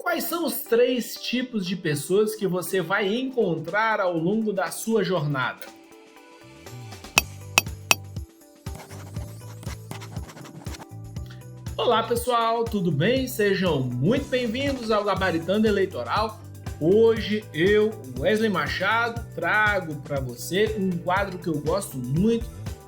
Quais são os 3 tipos de pessoas que você vai encontrar ao longo da sua jornada? Olá pessoal, tudo bem? Sejam muito bem-vindos ao Gabaritando Eleitoral. Hoje eu, Wesley Machado, trago para você um quadro que eu gosto muito,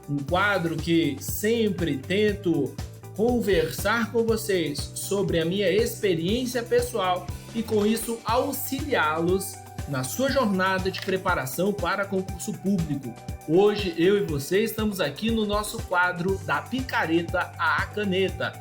um quadro que sempre tento conversar com vocês sobre a minha experiência pessoal e com isso auxiliá-los na sua jornada de preparação para concurso público. Hoje eu e você estamos aqui no nosso quadro da picareta à caneta.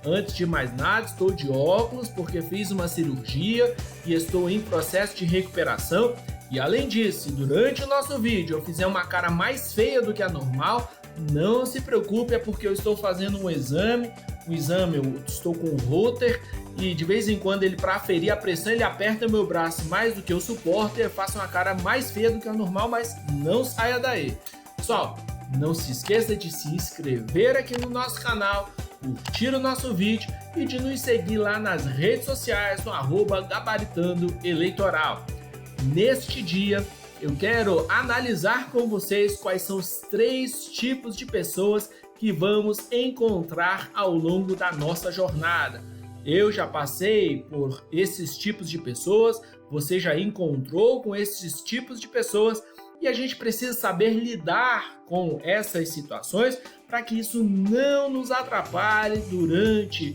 Antes de mais nada, estou de óculos porque fiz uma cirurgia e estou em processo de recuperação. E além disso, se durante o nosso vídeo eu fizer uma cara mais feia do que a normal, não se preocupe, é porque eu estou fazendo um exame. Eu estou com o Holter e de vez em quando ele, para aferir a pressão, ele aperta meu braço mais do que eu suporto e eu faço uma cara mais feia do que a normal, mas não saia daí. Pessoal, não se esqueça de se inscrever aqui no nosso canal, curtir o nosso vídeo e de nos seguir lá nas redes sociais no @gabaritando-eleitoral. Neste dia, eu quero analisar com vocês quais são os 3 tipos de pessoas que vamos encontrar ao longo da nossa jornada. Eu já passei por esses tipos de pessoas, você já encontrou com esses tipos de pessoas e a gente precisa saber lidar com essas situações para que isso não nos atrapalhe durante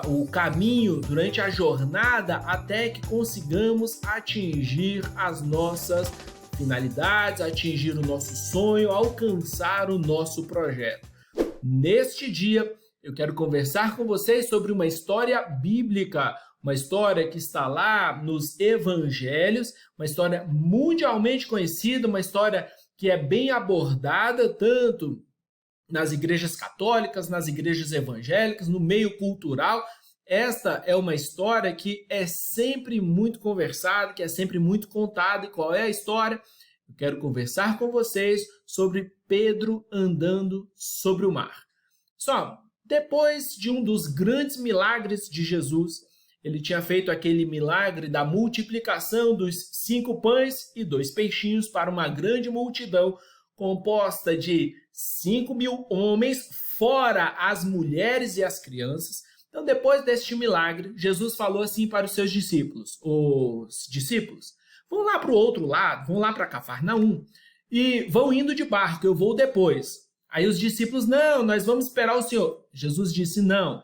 o caminho, durante a jornada, até que consigamos atingir as nossas finalidades, atingir o nosso sonho, alcançar o nosso projeto. Neste dia, eu quero conversar com vocês sobre uma história bíblica, uma história que está lá nos evangelhos, uma história mundialmente conhecida, uma história que é bem abordada tanto nas igrejas católicas, nas igrejas evangélicas, no meio cultural. Esta é uma história que é sempre muito conversada, que é sempre muito contada. E qual é a história? Eu quero conversar com vocês sobre Pedro andando sobre o mar. Só, depois de um dos grandes milagres de Jesus, ele tinha feito aquele milagre da multiplicação dos 5 pães e 2 peixinhos para uma grande multidão, composta de 5.000 homens, fora as mulheres e as crianças. Então, depois deste milagre, Jesus falou assim para os seus discípulos. Os discípulos, vão lá para o outro lado, vão lá para Cafarnaum e vão indo de barco, eu vou depois. Aí os discípulos, não, nós vamos esperar o Senhor. Jesus disse, não,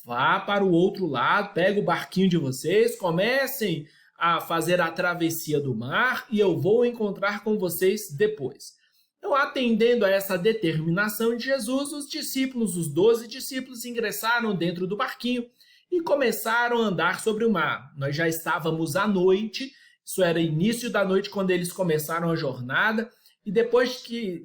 vá para o outro lado, pega o barquinho de vocês, comecem a fazer a travessia do mar e eu vou encontrar com vocês depois. Então, atendendo a essa determinação de Jesus, os 12 discípulos ingressaram dentro do barquinho e começaram a andar sobre o mar. Nós já estávamos à noite, isso era início da noite quando eles começaram a jornada, e depois que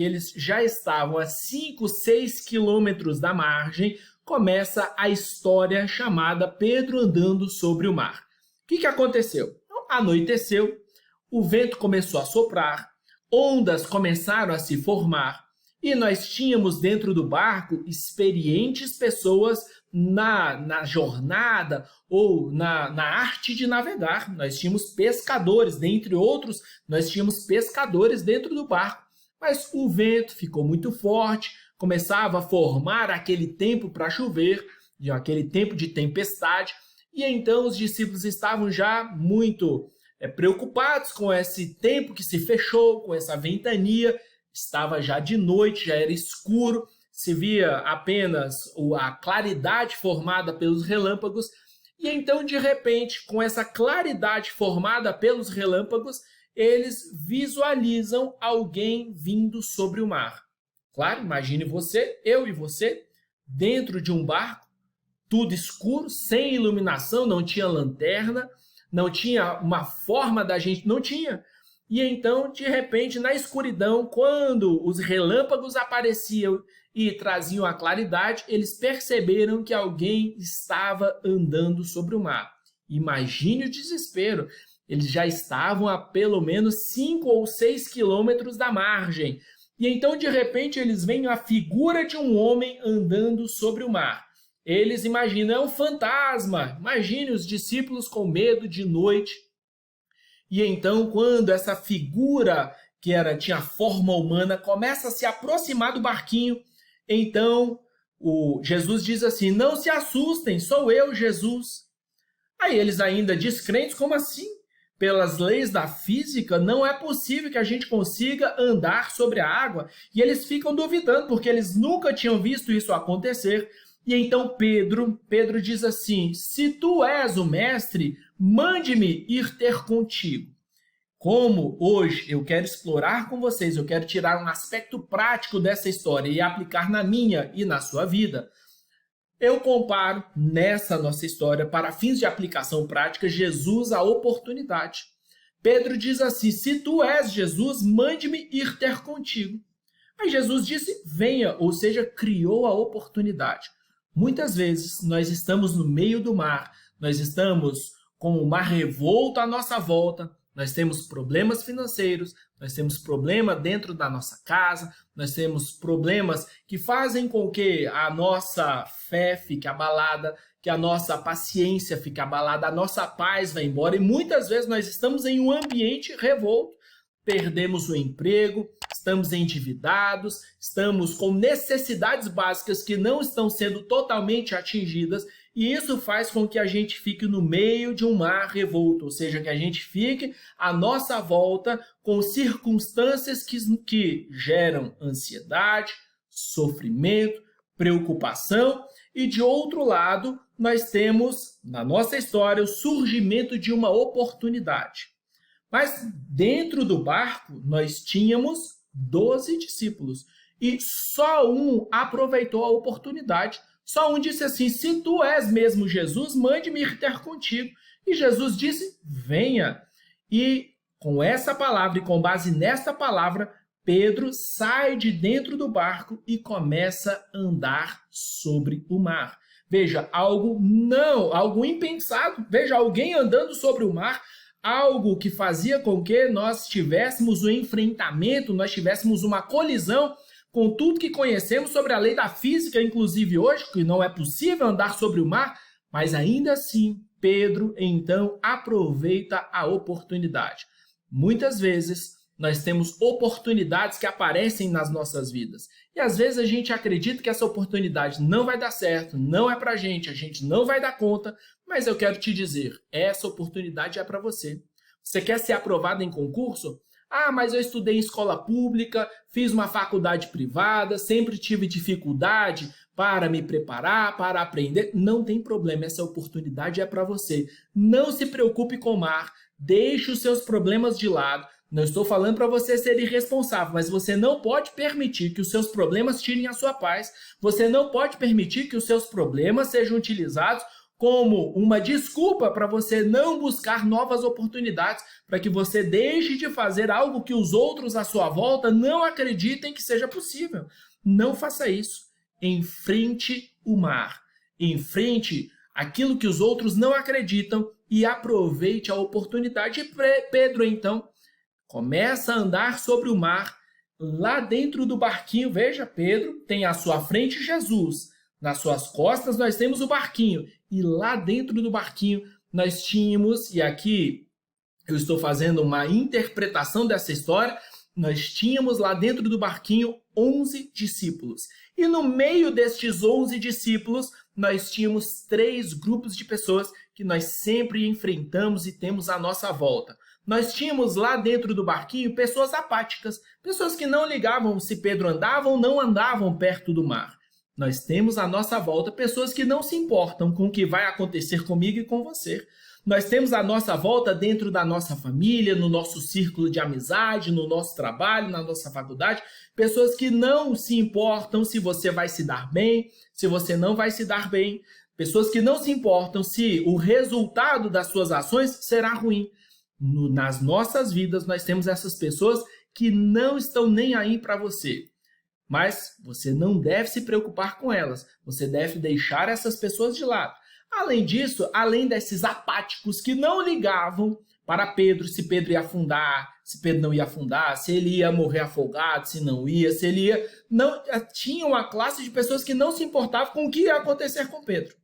eles já estavam a 5, 6 quilômetros da margem, começa a história chamada Pedro andando sobre o mar. O que aconteceu? Então, anoiteceu, o vento começou a soprar, ondas começaram a se formar e nós tínhamos dentro do barco experientes pessoas na jornada ou na arte de navegar. Nós tínhamos pescadores, dentre outros, nós tínhamos pescadores dentro do barco. Mas o vento ficou muito forte, começava a formar aquele tempo para chover, aquele tempo de tempestade, e então os discípulos estavam já muito preocupados com esse tempo que se fechou, com essa ventania. Estava já de noite, já era escuro, se via apenas a claridade formada pelos relâmpagos, e então, de repente, com essa claridade formada pelos relâmpagos, eles visualizam alguém vindo sobre o mar. Claro, imagine você, eu e você, dentro de um barco, tudo escuro, sem iluminação, não tinha lanterna, não tinha uma forma da gente, não tinha. E então, de repente, na escuridão, quando os relâmpagos apareciam e traziam a claridade, eles perceberam que alguém estava andando sobre o mar. Imagine o desespero. Eles já estavam a pelo menos 5 ou 6 quilômetros da margem. E então, de repente, eles veem a figura de um homem andando sobre o mar. Eles imaginam, é um fantasma. Imagine os discípulos com medo de noite. E então, quando essa figura que tinha forma humana começa a se aproximar do barquinho, então Jesus diz assim: não se assustem, sou eu, Jesus. Aí eles ainda descrentes, como assim? Pelas leis da física, não é possível que a gente consiga andar sobre a água. E eles ficam duvidando, porque eles nunca tinham visto isso acontecer. E então Pedro diz assim: se tu és o mestre, mande-me ir ter contigo. Como hoje eu quero explorar com vocês, eu quero tirar um aspecto prático dessa história e aplicar na minha e na sua vida, eu comparo nessa nossa história, para fins de aplicação prática, Jesus à oportunidade. Pedro diz assim: se tu és Jesus, mande-me ir ter contigo. Aí Jesus disse: venha, ou seja, criou a oportunidade. Muitas vezes nós estamos no meio do mar, nós estamos com o mar revolto à nossa volta, nós temos problemas financeiros, nós temos problema dentro da nossa casa, nós temos problemas que fazem com que a nossa fé fique abalada, que a nossa paciência fique abalada, a nossa paz vai embora. E muitas vezes nós estamos em um ambiente revolto, perdemos o emprego, estamos endividados, estamos com necessidades básicas que não estão sendo totalmente atingidas, e isso faz com que a gente fique no meio de um mar revolto, ou seja, que a gente fique à nossa volta com circunstâncias que geram ansiedade, sofrimento, preocupação, e de outro lado, nós temos na nossa história o surgimento de uma oportunidade. Mas dentro do barco nós tínhamos 12 discípulos e só um aproveitou a oportunidade. Só um disse assim: se tu és mesmo Jesus, mande-me ir ter contigo. E Jesus disse: venha. E com essa palavra e com base nesta palavra, Pedro sai de dentro do barco e começa a andar sobre o mar. Veja, algo impensado. Veja, alguém andando sobre o mar, algo que fazia com que nós tivéssemos um enfrentamento, nós tivéssemos uma colisão com tudo que conhecemos sobre a lei da física, inclusive hoje, que não é possível andar sobre o mar, mas ainda assim, Pedro, então, aproveita a oportunidade. Muitas vezes, nós temos oportunidades que aparecem nas nossas vidas. E às vezes a gente acredita que essa oportunidade não vai dar certo, não é pra gente, a gente não vai dar conta, mas eu quero te dizer, essa oportunidade é para você. Você quer ser aprovado em concurso? Ah, mas eu estudei em escola pública, fiz uma faculdade privada, sempre tive dificuldade para me preparar, para aprender. Não tem problema, essa oportunidade é para você. Não se preocupe com o mar, deixe os seus problemas de lado. Não estou falando para você ser irresponsável, mas você não pode permitir que os seus problemas tirem a sua paz. Você não pode permitir que os seus problemas sejam utilizados como uma desculpa para você não buscar novas oportunidades, para que você deixe de fazer algo que os outros à sua volta não acreditem que seja possível. Não faça isso. Enfrente o mar. Enfrente aquilo que os outros não acreditam e aproveite a oportunidade. E Pedro, então, começa a andar sobre o mar, lá dentro do barquinho. Veja, Pedro tem à sua frente Jesus. Nas suas costas nós temos o barquinho. E lá dentro do barquinho nós tínhamos, e aqui eu estou fazendo uma interpretação dessa história, nós tínhamos lá dentro do barquinho 11 discípulos. E no meio destes 11 discípulos, nós tínhamos 3 grupos de pessoas que nós sempre enfrentamos e temos à nossa volta. Nós tínhamos lá dentro do barquinho pessoas apáticas, pessoas que não ligavam se Pedro andava ou não andavam perto do mar. Nós temos à nossa volta pessoas que não se importam com o que vai acontecer comigo e com você. Nós temos à nossa volta, dentro da nossa família, no nosso círculo de amizade, no nosso trabalho, na nossa faculdade, pessoas que não se importam se você vai se dar bem, se você não vai se dar bem, pessoas que não se importam se o resultado das suas ações será ruim. Nas nossas vidas, nós temos essas pessoas que não estão nem aí para você. Mas você não deve se preocupar com elas, você deve deixar essas pessoas de lado. Além disso, além desses apáticos que não ligavam para Pedro se Pedro ia afundar, se Pedro não ia afundar, se ele ia morrer afogado, se não ia, se ele ia... Não, tinha uma classe de pessoas que não se importavam com o que ia acontecer com Pedro.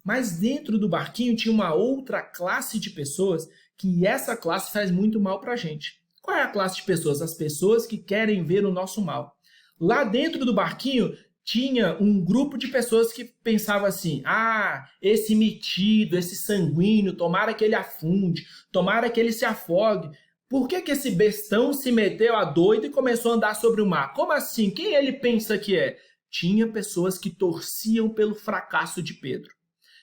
Mas dentro do barquinho tinha uma outra classe de pessoas que essa classe faz muito mal para a gente. Qual é a classe de pessoas? As pessoas que querem ver o nosso mal. Lá dentro do barquinho tinha um grupo de pessoas que pensavam assim, esse metido, esse sanguíneo, tomara que ele afunde, tomara que ele se afogue. Por que esse bestão se meteu a doido e começou a andar sobre o mar? Como assim? Quem ele pensa que é? Tinha pessoas que torciam pelo fracasso de Pedro.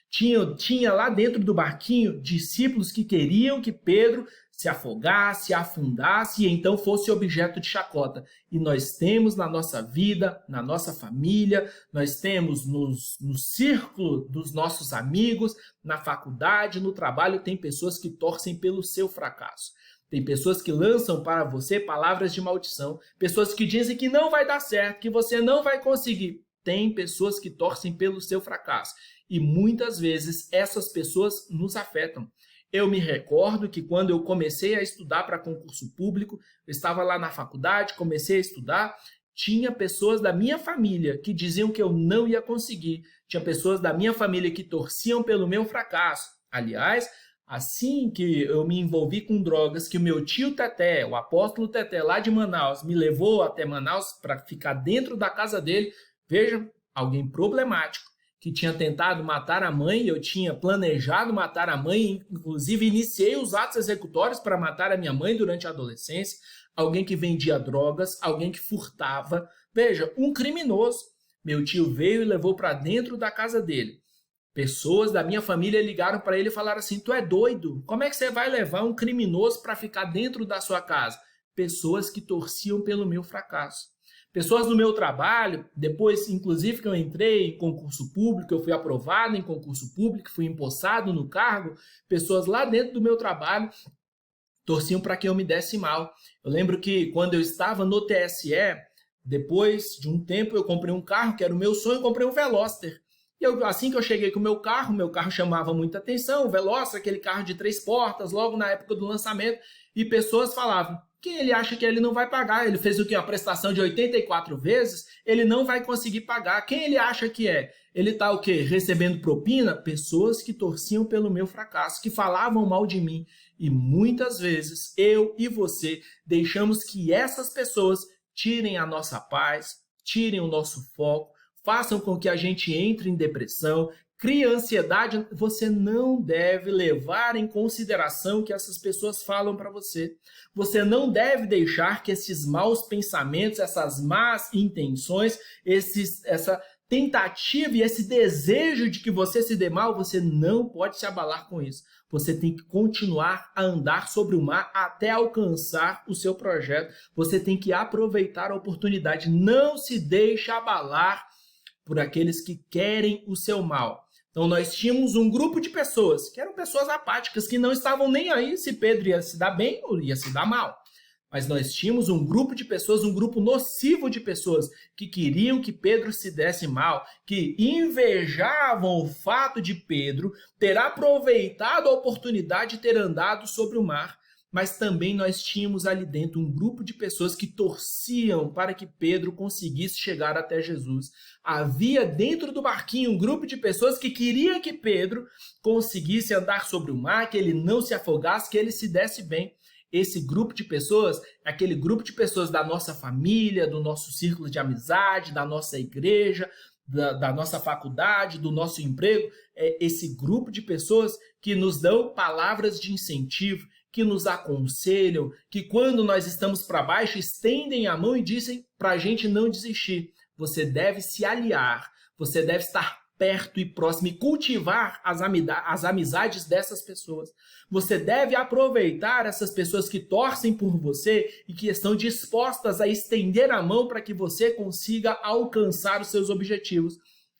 Tinha lá dentro do barquinho discípulos que queriam que Pedro se afogasse, afundasse e então fosse objeto de chacota. E nós temos na nossa vida, na nossa família, nós temos no círculo dos nossos amigos, na faculdade, no trabalho, tem pessoas que torcem pelo seu fracasso. Tem pessoas que lançam para você palavras de maldição, pessoas que dizem que não vai dar certo, que você não vai conseguir. Tem pessoas que torcem pelo seu fracasso. E muitas vezes essas pessoas nos afetam. Eu me recordo que quando eu comecei a estudar para concurso público, eu estava lá na faculdade, comecei a estudar, tinha pessoas da minha família que diziam que eu não ia conseguir. Tinha pessoas da minha família que torciam pelo meu fracasso. Aliás, assim que eu me envolvi com drogas, que o meu tio Teté, o apóstolo Teté lá de Manaus, me levou até Manaus para ficar dentro da casa dele, vejam, alguém problemático, que tinha tentado matar a mãe, eu tinha planejado matar a mãe, inclusive iniciei os atos executórios para matar a minha mãe durante a adolescência, alguém que vendia drogas, alguém que furtava, veja, um criminoso. Meu tio veio e levou para dentro da casa dele. Pessoas da minha família ligaram para ele e falaram assim, tu é doido? Como é que você vai levar um criminoso para ficar dentro da sua casa? Pessoas que torciam pelo meu fracasso. Pessoas do meu trabalho, depois, inclusive, que eu entrei em concurso público, eu fui aprovado em concurso público, fui empossado no cargo, pessoas lá dentro do meu trabalho torciam para que eu me desse mal. Eu lembro que quando eu estava no TSE, depois de um tempo eu comprei um carro, que era o meu sonho, eu comprei um Veloster. E assim que eu cheguei com o meu carro chamava muita atenção, o Veloster, aquele carro de 3 portas, logo na época do lançamento, e pessoas falavam, quem ele acha que ele não vai pagar? Ele fez o quê? Uma prestação de 84 vezes? Ele não vai conseguir pagar. Quem ele acha que é? Ele está o quê? Recebendo propina? Pessoas que torciam pelo meu fracasso, que falavam mal de mim. E muitas vezes, eu e você, deixamos que essas pessoas tirem a nossa paz, tirem o nosso foco, façam com que a gente entre em depressão, cria ansiedade. Você não deve levar em consideração o que essas pessoas falam para você. Você não deve deixar que esses maus pensamentos, essas más intenções, essa tentativa e esse desejo de que você se dê mal, você não pode se abalar com isso. Você tem que continuar a andar sobre o mar até alcançar o seu projeto. Você tem que aproveitar a oportunidade. Não se deixe abalar por aqueles que querem o seu mal. Então nós tínhamos um grupo de pessoas, que eram pessoas apáticas, que não estavam nem aí se Pedro ia se dar bem ou ia se dar mal. Mas nós tínhamos um grupo de pessoas, um grupo nocivo de pessoas, que queriam que Pedro se desse mal, que invejavam o fato de Pedro ter aproveitado a oportunidade de ter andado sobre o mar. Mas também nós tínhamos ali dentro um grupo de pessoas que torciam para que Pedro conseguisse chegar até Jesus. Havia dentro do barquinho um grupo de pessoas que queria que Pedro conseguisse andar sobre o mar, que ele não se afogasse, que ele se desse bem. Esse grupo de pessoas é aquele grupo de pessoas da nossa família, do nosso círculo de amizade, da nossa igreja, da nossa faculdade, do nosso emprego. É esse grupo de pessoas que nos dão palavras de incentivo, que nos aconselham, que quando nós estamos para baixo, estendem a mão e dizem para a gente não desistir. Você deve se aliar, você deve estar perto e próximo e cultivar as amizades dessas pessoas. Você deve aproveitar essas pessoas que torcem por você e que estão dispostas a estender a mão para que você consiga alcançar os seus objetivos.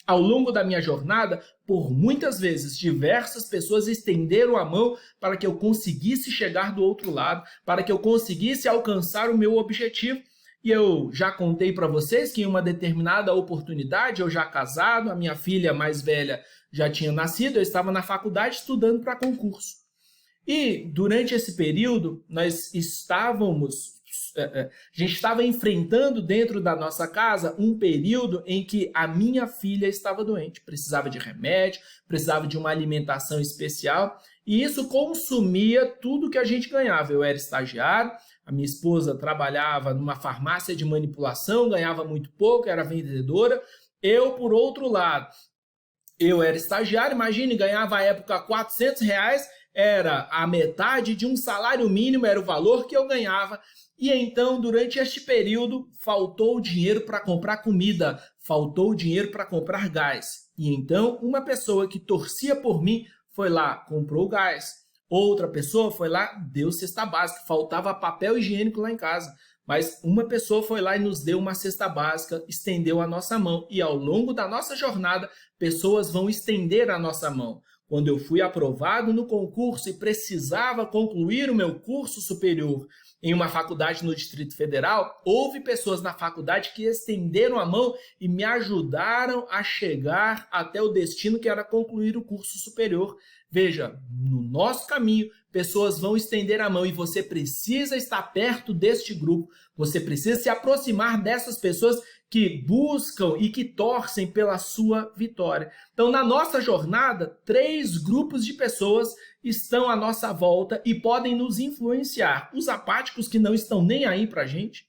Ao longo da minha jornada, por muitas vezes, diversas pessoas estenderam a mão para que eu conseguisse chegar do outro lado, para que eu conseguisse alcançar o meu objetivo. E eu já contei para vocês que em uma determinada oportunidade, eu já casado, a minha filha mais velha já tinha nascido, eu estava na faculdade estudando para concurso. E durante esse período, a gente estava enfrentando dentro da nossa casa um período em que a minha filha estava doente, precisava de remédio, precisava de uma alimentação especial, e isso consumia tudo que a gente ganhava. Eu era estagiário, a minha esposa trabalhava numa farmácia de manipulação, ganhava muito pouco, era vendedora. Eu, por outro lado, eu era estagiário, imagine, ganhava à época R$ 400, era a metade de um salário mínimo, era o valor que eu ganhava. E então, durante este período, faltou dinheiro para comprar comida, faltou dinheiro para comprar gás. E então, uma pessoa que torcia por mim foi lá, comprou gás. Outra pessoa foi lá, deu cesta básica, faltava papel higiênico lá em casa. Mas uma pessoa foi lá e nos deu uma cesta básica, estendeu a nossa mão. E ao longo da nossa jornada, pessoas vão estender a nossa mão. Quando eu fui aprovado no concurso e precisava concluir o meu curso superior em uma faculdade no Distrito Federal, houve pessoas na faculdade que estenderam a mão e me ajudaram a chegar até o destino, que era concluir o curso superior. Veja, no nosso caminho, pessoas vão estender a mão e você precisa estar perto deste grupo, você precisa se aproximar dessas pessoas que buscam e que torcem pela sua vitória. Então, na nossa jornada, 3 grupos de pessoas estão à nossa volta e podem nos influenciar. Os apáticos, que não estão nem aí para a gente.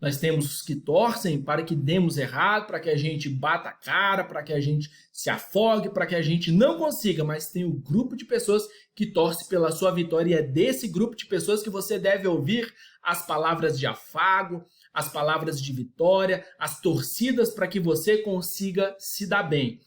Nós temos os que torcem para que demos errado, para que a gente bata a cara, para que a gente se afogue, para que a gente não consiga. Mas tem o grupo de pessoas que torce pela sua vitória, e é desse grupo de pessoas que você deve ouvir as palavras de afago, as palavras de vitória, as torcidas para que você consiga se dar bem.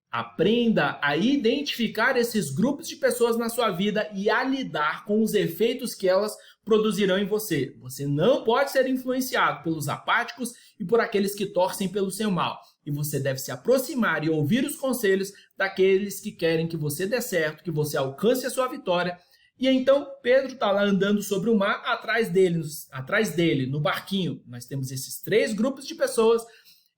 Aprenda a identificar esses grupos de pessoas na sua vida e a lidar com os efeitos que elas produzirão em você. Você não pode ser influenciado pelos apáticos e por aqueles que torcem pelo seu mal. E você deve se aproximar e ouvir os conselhos daqueles que querem que você dê certo, que você alcance a sua vitória. E então Pedro está lá andando sobre o mar, atrás dele, no barquinho. Nós temos esses 3 grupos de pessoas.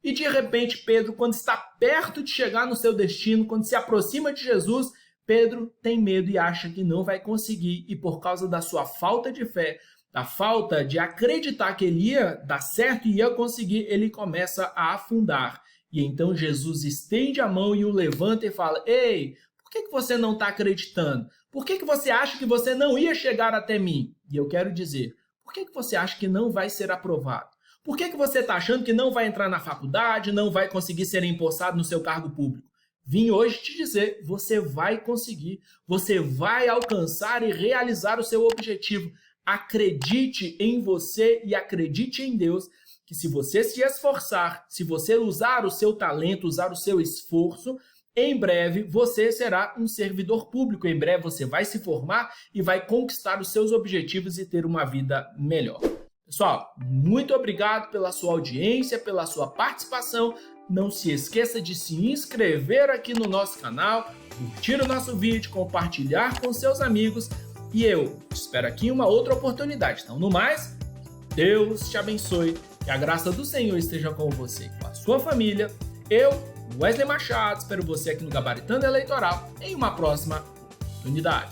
E de repente, Pedro, quando está perto de chegar no seu destino, quando se aproxima de Jesus, Pedro tem medo e acha que não vai conseguir. E por causa da sua falta de fé, da falta de acreditar que ele ia dar certo e ia conseguir, ele começa a afundar. E então Jesus estende a mão e o levanta e fala: ei, por que você não está acreditando? Por que você acha que você não ia chegar até mim? E eu quero dizer, por que você acha que não vai ser aprovado? Por que você está achando que não vai entrar na faculdade, não vai conseguir ser empossado no seu cargo público? Vim hoje te dizer, você vai conseguir, você vai alcançar e realizar o seu objetivo. Acredite em você e acredite em Deus, que se você se esforçar, se você usar o seu talento, usar o seu esforço, em breve você será um servidor público, em breve você vai se formar e vai conquistar os seus objetivos e ter uma vida melhor. Pessoal, muito obrigado pela sua audiência, pela sua participação. Não se esqueça de se inscrever aqui no nosso canal, curtir o nosso vídeo, compartilhar com seus amigos. E eu te espero aqui em uma outra oportunidade. Então, no mais, Deus te abençoe, que a graça do Senhor esteja com você e com a sua família. Eu, Wesley Machado, espero você aqui no Gabaritando Eleitoral em uma próxima oportunidade.